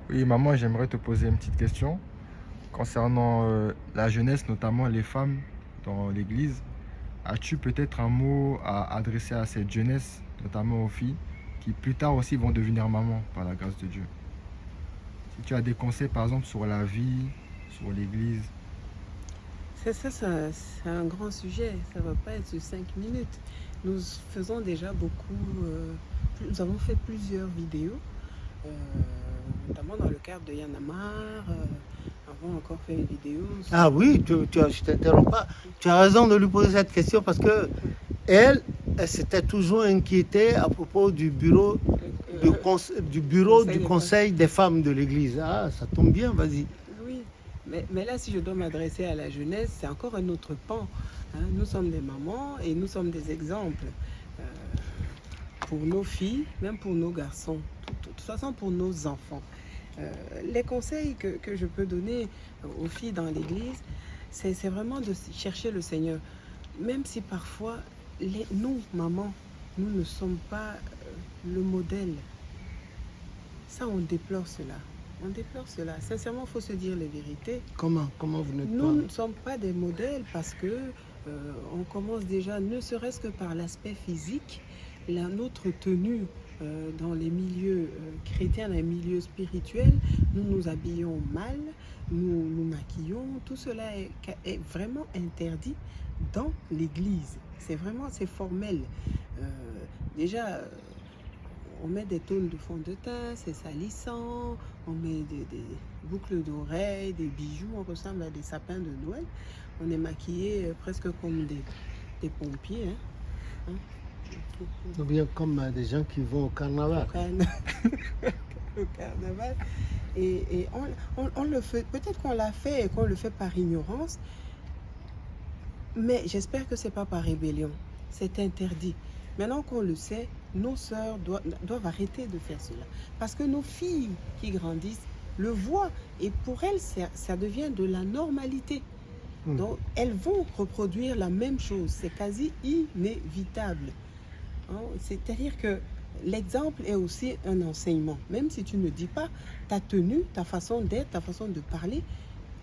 Oui, maman, j'aimerais te poser une petite question concernant la jeunesse, notamment les femmes dans l'Église. As-tu peut-être un mot à adresser à cette jeunesse, notamment aux filles, qui plus tard aussi vont devenir mamans par la grâce de Dieu? Si tu as des conseils, par exemple, sur la vie, sur l'Église. C'est un grand sujet. Ça ne va pas être sur 5 minutes. Nous faisons déjà beaucoup. Nous avons fait plusieurs vidéos, euh, notamment dans le cadre de Yanamar. Nous avons encore fait une vidéo. Ah oui, je t'interromps pas. Tu as raison de lui poser cette question parce que elle s'était toujours inquiétée à propos du bureau, du conseil des femmes de l'Église. Ah, ça tombe bien, vas-y. Oui, mais là, si je dois m'adresser à la jeunesse, c'est encore un autre pan. Nous sommes des mamans et nous sommes des exemples pour nos filles, même pour nos garçons, de toute façon pour nos enfants. Les conseils que je peux donner aux filles dans l'église, c'est vraiment de chercher le Seigneur. Même si parfois, nous, mamans, nous ne sommes pas le modèle. Ça, on déplore cela. On déplore cela. Sincèrement, il faut se dire les vérités. Comment vous n'êtes pas? Nous ne sommes pas des modèles parce que on commence déjà, ne serait-ce que par l'aspect physique, notre tenue dans les milieux chrétiens, dans les milieux spirituels, nous nous habillons mal, nous nous maquillons, tout cela est vraiment interdit dans l'église. C'est formel. Euh, déjà, on met des tonnes de fond de teint, c'est salissant, on met des boucles d'oreilles, des bijoux, on ressemble à des sapins de Noël. On est maquillé presque comme des pompiers. Ou bien comme des gens qui vont au carnaval. Au carnaval. Et on le fait, peut-être qu'on l'a fait et qu'on le fait par ignorance, mais j'espère que ce n'est pas par rébellion. C'est interdit. Maintenant qu'on le sait, nos sœurs doivent arrêter de faire cela. Parce que nos filles qui grandissent le voient. Et pour elles, ça devient de la normalité. Donc, elles vont reproduire la même chose. C'est quasi inévitable. C'est-à-dire que l'exemple est aussi un enseignement. Même si tu ne dis pas, ta tenue, ta façon d'être, ta façon de parler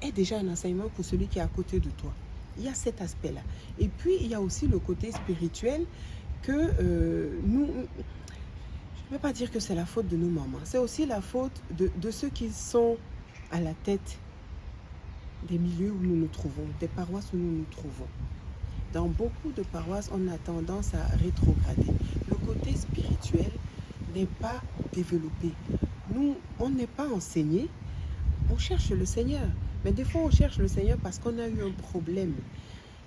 est déjà un enseignement pour celui qui est à côté de toi. Il y a cet aspect-là. Et puis, il y a aussi le côté spirituel que nous... Je ne vais pas dire que c'est la faute de nos mamans. C'est aussi la faute de ceux qui sont à la tête des milieux où nous nous trouvons, des paroisses où nous nous trouvons. Dans beaucoup de paroisses, on a tendance à rétrograder. Le côté spirituel n'est pas développé. Nous, on n'est pas enseigné. On cherche le Seigneur. Mais des fois, on cherche le Seigneur parce qu'on a eu un problème.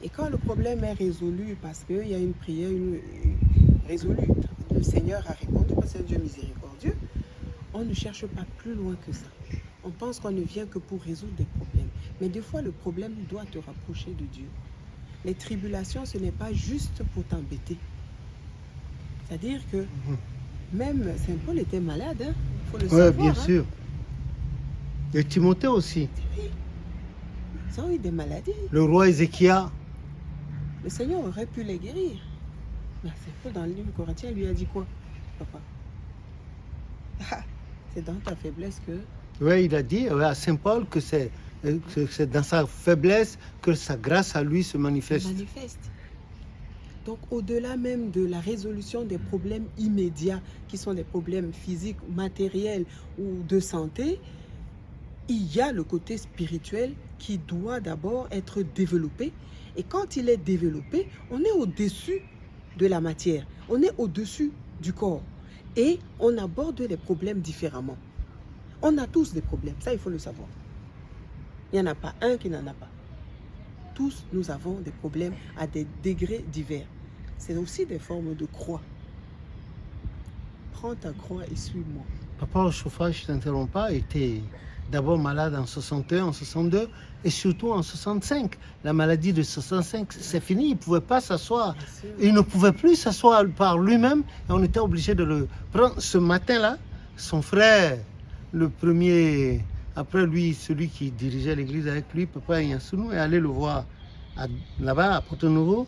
Et quand le problème est résolu, parce qu'il y a une prière résolue, le Seigneur a répondu parce que c'est un Dieu miséricordieux, on ne cherche pas plus loin que ça. On pense qu'on ne vient que pour résoudre des problèmes. Mais des fois, le problème doit te rapprocher de Dieu. Les tribulations, ce n'est pas juste pour t'embêter. C'est-à-dire que même Saint Paul était malade, il faut le savoir. Oui, bien sûr. Et Timothée aussi. Oui. Ils ont eu des maladies. Le roi Ézéchias. Le Seigneur aurait pu les guérir. Mais Saint Paul, dans le livre Corinthien, lui a dit quoi, papa? C'est dans ta faiblesse que... Oui, il a dit à Saint Paul que c'est dans sa faiblesse que sa grâce à lui se manifeste. Donc, au-delà même de la résolution des problèmes immédiats, qui sont des problèmes physiques, matériels ou de santé, il y a le côté spirituel qui doit d'abord être développé. Et quand il est développé, on est au-dessus de la matière, on est au-dessus du corps. Et on aborde les problèmes différemment. On a tous des problèmes, ça il faut le savoir. Il n'y en a pas un qui n'en a pas. Tous, nous avons des problèmes à des degrés divers. C'est aussi des formes de croix. Prends ta croix et suis-moi. Papa Chauffage, je ne t'interromps pas, était d'abord malade en 61, en 62 et surtout en 65. La maladie de 65, c'est fini, il ne pouvait pas s'asseoir. Il ne pouvait plus s'asseoir par lui-même et on était obligé de le prendre. Ce matin-là, son frère, le premier, après lui, celui qui dirigeait l'église avec lui, Papa Yansounou, est allé le voir là-bas à Porto-Nouveau.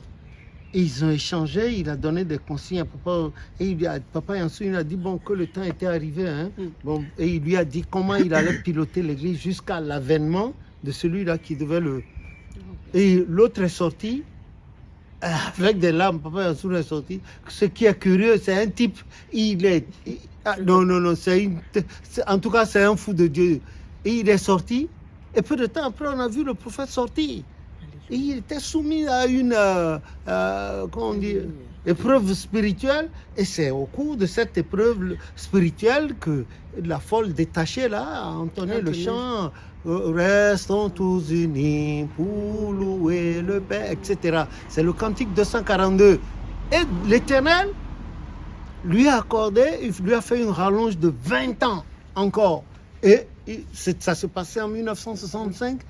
Ils ont échangé, il a donné des consignes à papa. Et papa Yansou, il a dit bon, que le temps était arrivé. Hein. Bon, et il lui a dit comment il allait piloter l'église jusqu'à l'avènement de celui-là qui devait le... Et l'autre est sorti, avec des larmes, papa Yansou est sorti. Ce qui est curieux, c'est un type, non, en tout cas, c'est un fou de Dieu. Et il est sorti, et peu de temps après, on a vu le prophète sortir. Et il était soumis à une épreuve spirituelle. Et c'est au cours de cette épreuve spirituelle que la folle détachée là a entonné le chant Restons tous unis pour louer le Père, etc. C'est le cantique 242. Et l'Éternel lui a accordé, il lui a fait une rallonge de 20 ans encore. Et ça se passait en 1965.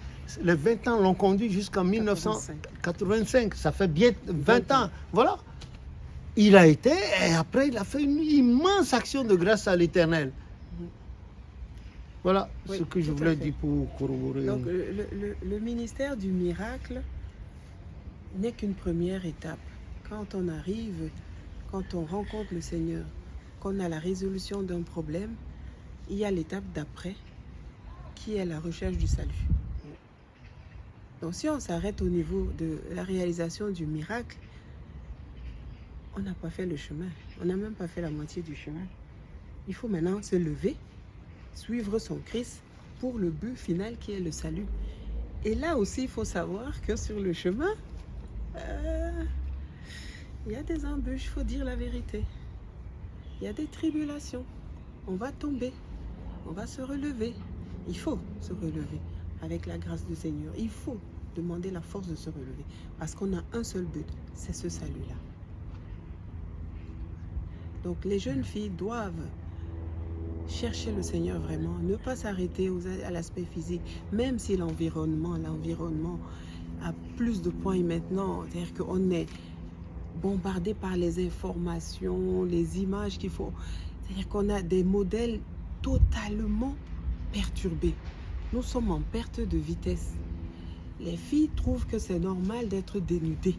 Les 20 ans l'ont conduit jusqu'en 1985. Ça fait bien 20 ans. Voilà. Il a été, et après, il a fait une immense action de grâce à l'Éternel. Voilà ce que je voulais dire pour corroborer. Donc, le ministère du miracle n'est qu'une première étape. Quand on arrive, quand on rencontre le Seigneur, qu'on a la résolution d'un problème, il y a l'étape d'après, qui est la recherche du salut. Donc si on s'arrête au niveau de la réalisation du miracle, on n'a pas fait le chemin. On n'a même pas fait la moitié du chemin. Il faut maintenant se lever, suivre son Christ pour le but final qui est le salut. Et là aussi, il faut savoir que sur le chemin, il y a des embûches, il faut dire la vérité. Il y a des tribulations. On va tomber, on va se relever. Il faut se relever avec la grâce du Seigneur. Il faut demander la force de se relever parce qu'on a un seul but, c'est ce salut-là. Donc les jeunes filles doivent chercher le Seigneur vraiment, ne pas s'arrêter à l'aspect physique, même si l'environnement a plus de points maintenant, c'est-à-dire qu'on est bombardé par les informations, les images qu'il faut, c'est-à-dire qu'on a des modèles totalement perturbés. Nous sommes en perte de vitesse. Les filles trouvent que c'est normal d'être dénudées.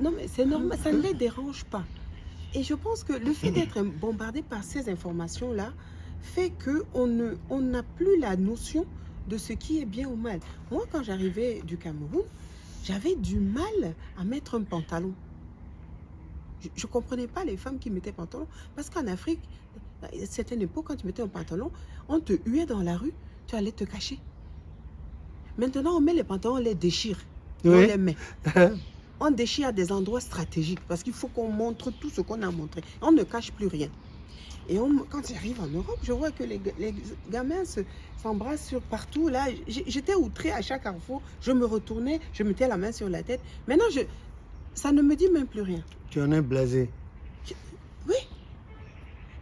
Non, mais c'est normal, ça ne les dérange pas. Et je pense que le fait d'être bombardé par ces informations-là fait qu'on n'a plus la notion de ce qui est bien ou mal. Moi, quand j'arrivais du Cameroun, j'avais du mal à mettre un pantalon. Je ne comprenais pas les femmes qui mettaient pantalon. Parce qu'en Afrique, à certaine époque, quand tu mettais un pantalon, on te huait dans la rue, tu allais te cacher. Maintenant, on met les pantalons, on les déchire. Oui. On les met. On déchire à des endroits stratégiques parce qu'il faut qu'on montre tout ce qu'on a montré. On ne cache plus rien. Et quand j'arrive en Europe, je vois que les gamins s'embrassent sur partout. Là, j'étais outrée à chaque carrefour. Je me retournais, je mettais la main sur la tête. Maintenant, ça ne me dit même plus rien. Tu en es blasé. Oui.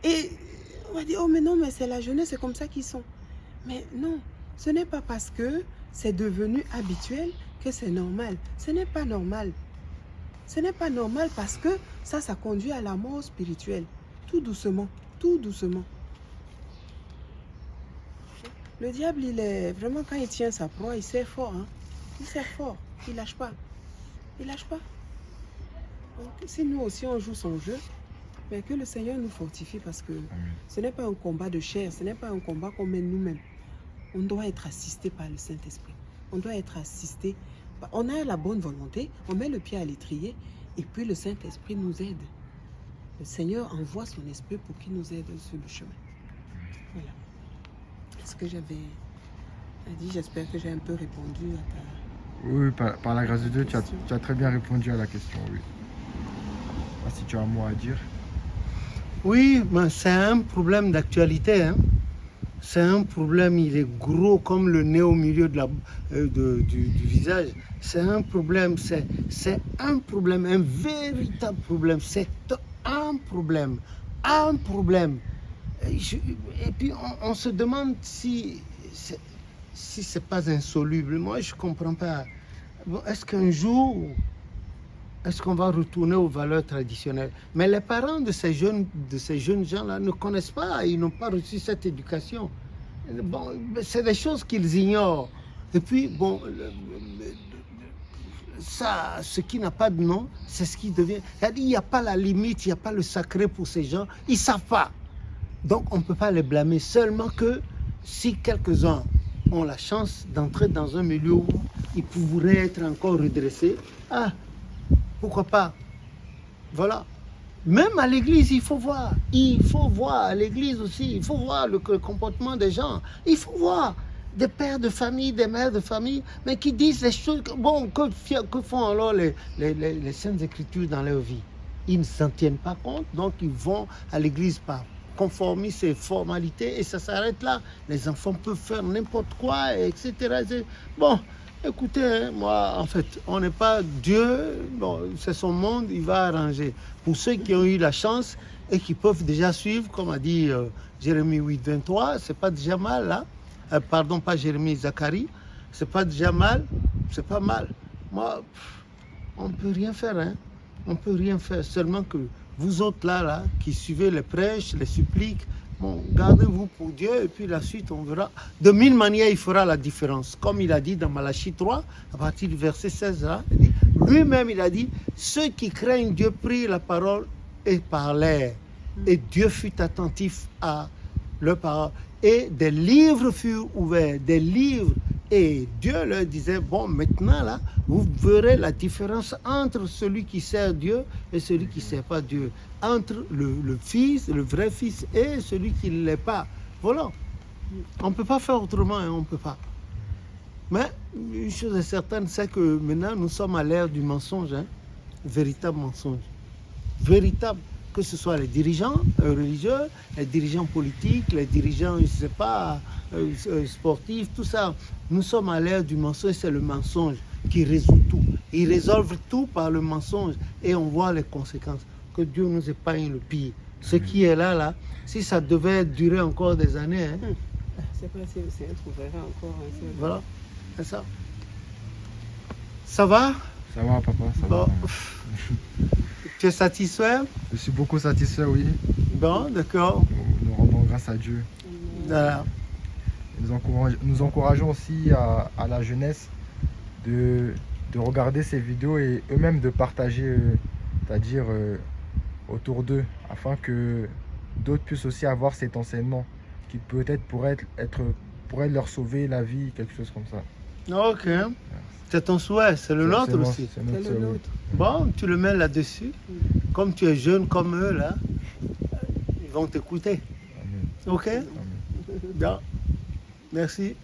Et on va dire, oh mais non, mais c'est la jeunesse, c'est comme ça qu'ils sont. Mais non, ce n'est pas parce que c'est devenu habituel que c'est normal. Ce n'est pas normal. Ce n'est pas normal parce que ça conduit à la mort spirituelle. Tout doucement, tout doucement. Le diable, il est vraiment, quand il tient sa proie, il sert fort. Hein? Il sert fort, il lâche pas. Il lâche pas. Donc, si nous aussi on joue son jeu, mais que le Seigneur nous fortifie parce que ce n'est pas un combat de chair, ce n'est pas un combat qu'on mène nous-mêmes. On doit être assisté par le Saint-Esprit. On doit être assisté. On a la bonne volonté, on met le pied à l'étrier et puis le Saint-Esprit nous aide. Le Seigneur envoie son esprit pour qu'il nous aide sur le chemin. Voilà. Ce que j'avais dit, j'espère que j'ai un peu répondu à ta... Oui, par la grâce de Dieu, tu as très bien répondu à la question, oui. Si tu as un mot à dire. Oui, mais c'est un problème d'actualité. Hein. C'est un problème, il est gros comme le nez au milieu du visage. C'est un problème, c'est un problème, un véritable problème. C'est un problème, un problème. Et puis on se demande si c'est pas insoluble. Moi, je comprends pas. Bon, est-ce qu'un jour, est-ce qu'on va retourner aux valeurs traditionnelles? Mais les parents de ces jeunes gens-là ne connaissent pas, ils n'ont pas reçu cette éducation. Bon, c'est des choses qu'ils ignorent. Et puis, bon, ça, ce qui n'a pas de nom, c'est ce qui devient. C'est-à-dire, il n'y a pas la limite, il n'y a pas le sacré pour ces gens. Ils ne savent pas. Donc, on ne peut pas les blâmer. Seulement que si quelques-uns ont la chance d'entrer dans un milieu où ils pourraient être encore redressés, ah, pourquoi pas? Voilà. Même à l'église, il faut voir. Il faut voir à l'église aussi. Il faut voir le comportement des gens. Il faut voir des pères de famille, des mères de famille, mais qui disent les choses. Bon, que font alors les Saintes Écritures dans leur vie? Ils ne s'en tiennent pas compte, donc ils vont à l'église par conformisme et formalité, et ça s'arrête là. Les enfants peuvent faire n'importe quoi, etc. Bon, écoutez, hein, moi, en fait, on n'est pas Dieu, bon, c'est son monde, il va arranger. Pour ceux qui ont eu la chance et qui peuvent déjà suivre, comme a dit Jérémie 8, 23, c'est pas déjà mal, là. Pardon, pas Jérémie, Zacharie, c'est pas déjà mal, c'est pas mal. Moi, on ne peut rien faire, hein. On ne peut rien faire, seulement que vous autres là, qui suivez les prêches, les suppliques, bon, gardez-vous pour Dieu et puis la suite, on verra. De mille manières, il fera la différence. Comme il a dit dans Malachie 3, à partir du verset 16, là, lui-même, il a dit, ceux qui craignent Dieu prient la parole et parlèrent. Et Dieu fut attentif à leur parole. Et des livres furent ouverts, des livres. Et Dieu leur disait, bon, maintenant, là, vous verrez la différence entre celui qui sert Dieu et celui qui ne sert pas Dieu. Entre le fils, le vrai fils, et celui qui ne l'est pas. Voilà. On ne peut pas faire autrement, hein, on ne peut pas. Mais une chose est certaine, c'est que maintenant, nous sommes à l'ère du mensonge, hein, véritable mensonge. Véritable. Que ce soit les dirigeants religieux, les dirigeants politiques, les dirigeants, je ne sais pas, sportifs, tout ça. Nous sommes à l'ère du mensonge, c'est le mensonge qui résout tout. Ils résolvent tout par le mensonge et on voit les conséquences. Que Dieu nous épargne le pire. Ce qui est là, si ça devait durer encore des années. Hein, c'est pas si on trouverait encore. Voilà, c'est ça. Ça va? Ça va, papa, ça Bon. va. Tu es satisfait? Je suis beaucoup satisfait, oui. Bon, d'accord. Nous rendons grâce à Dieu. Voilà. Nous encourageons aussi à la jeunesse de regarder ces vidéos et eux-mêmes de partager, c'est-à-dire autour d'eux, afin que d'autres puissent aussi avoir cet enseignement qui peut-être pourrait leur sauver la vie, quelque chose comme ça. Ok. C'est ton souhait, c'est le nôtre aussi. C'est notre C'est le souhait, oui. nôtre. Bon, tu le mets là-dessus. Comme tu es jeune comme eux, là, ils vont t'écouter. Amen. Ok? Amen. Bien. Merci.